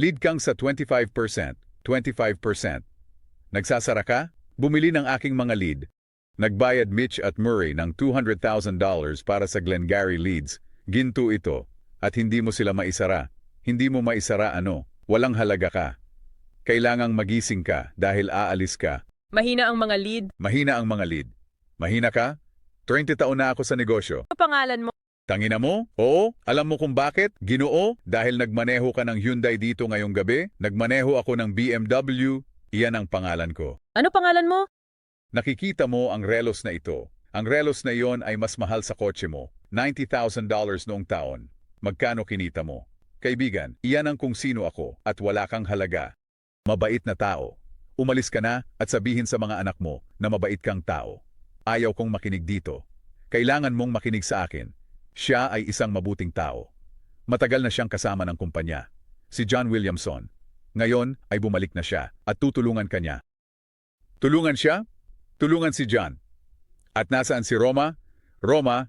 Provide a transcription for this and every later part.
Lead kang sa 25%, 25%. Nagsasara ka? Bumili ng aking mga lead. Nagbayad Mitch at Murray ng $200,000 para sa Glengarry leads. Ginto ito. At hindi mo sila maisara. Hindi mo maisara ano? Walang halaga ka. Kailangang magising ka dahil aalis ka. Mahina ang mga lead. Mahina ang mga lead. Mahina ka? 20 taon na ako sa negosyo. Ano pangalan mo? Tangina mo? Oo. Alam mo kung bakit? Ginoo, dahil nagmaneho ka ng Hyundai dito ngayong gabi, nagmaneho ako ng BMW, iyan ang pangalan ko. Ano pangalan mo? Nakikita mo ang relos na ito. Ang relos na iyon ay mas mahal sa kotse mo. $90,000 noong taon. Magkano kinita mo? Kaibigan, iyan ang kung sino ako at wala kang halaga. Mabait na tao. Umalis ka na at sabihin sa mga anak mo na mabait kang tao. Ayaw kong makinig dito. Kailangan mong makinig sa akin. Siya ay isang mabuting tao. Matagal na siyang kasama ng kumpanya. Si John Williamson. Ngayon ay bumalik na siya at tutulungan ka niya. Tulungan siya? Tulungan si John. At nasaan si Roma? Roma,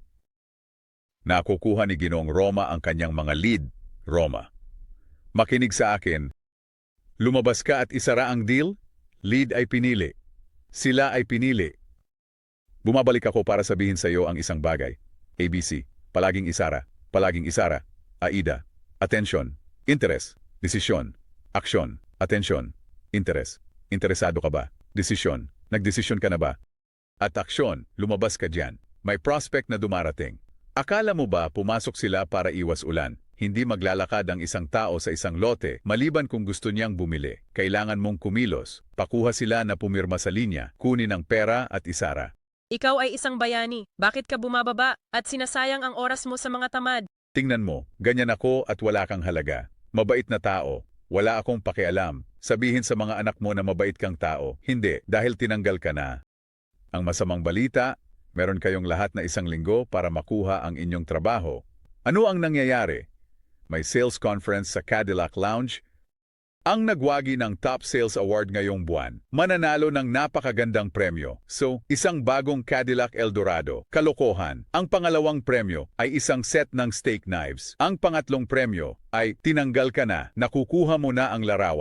nakukuha ni Ginoong Roma ang kanyang mga lead. Roma, makinig sa akin. Lumabas ka at isara ang deal? Lead ay pinili. Sila ay pinili. Bumabalik ako para sabihin sa iyo ang isang bagay. ABC, palaging isara, palaging isara. AIDA, atensyon, interes, desisyon, aksyon, atensyon, interes. Interesado ka ba? Desisyon, nagdesisyon ka na ba? At aksyon, lumabas ka dyan. May prospect na dumarating. Akala mo ba pumasok sila para iwas ulan? Hindi maglalakad ang isang tao sa isang lote maliban kung gusto niyang bumili. Kailangan mong kumilos. Pakuha sila na pumirma sa linya, kunin ang pera at isara. Ikaw ay isang bayani. Bakit ka bumababa at sinasayang ang oras mo sa mga tamad? Tingnan mo, ganyan ako at wala kang halaga. Mabait na tao. Wala akong pakialam. Sabihin sa mga anak mo na mabait kang tao. Hindi, dahil tinanggal ka na. Ang masamang balita, meron kayong lahat na isang linggo para makuha ang inyong trabaho. Ano ang nangyayari? May sales conference sa Cadillac Lounge. Ang nagwagi ng Top Sales Award ngayong buwan, mananalo ng napakagandang premyo. So, isang bagong Cadillac Eldorado. Kalokohan. Ang pangalawang premyo ay isang set ng steak knives. Ang pangatlong premyo ay tinanggal ka na, nakukuha mo na ang larawan.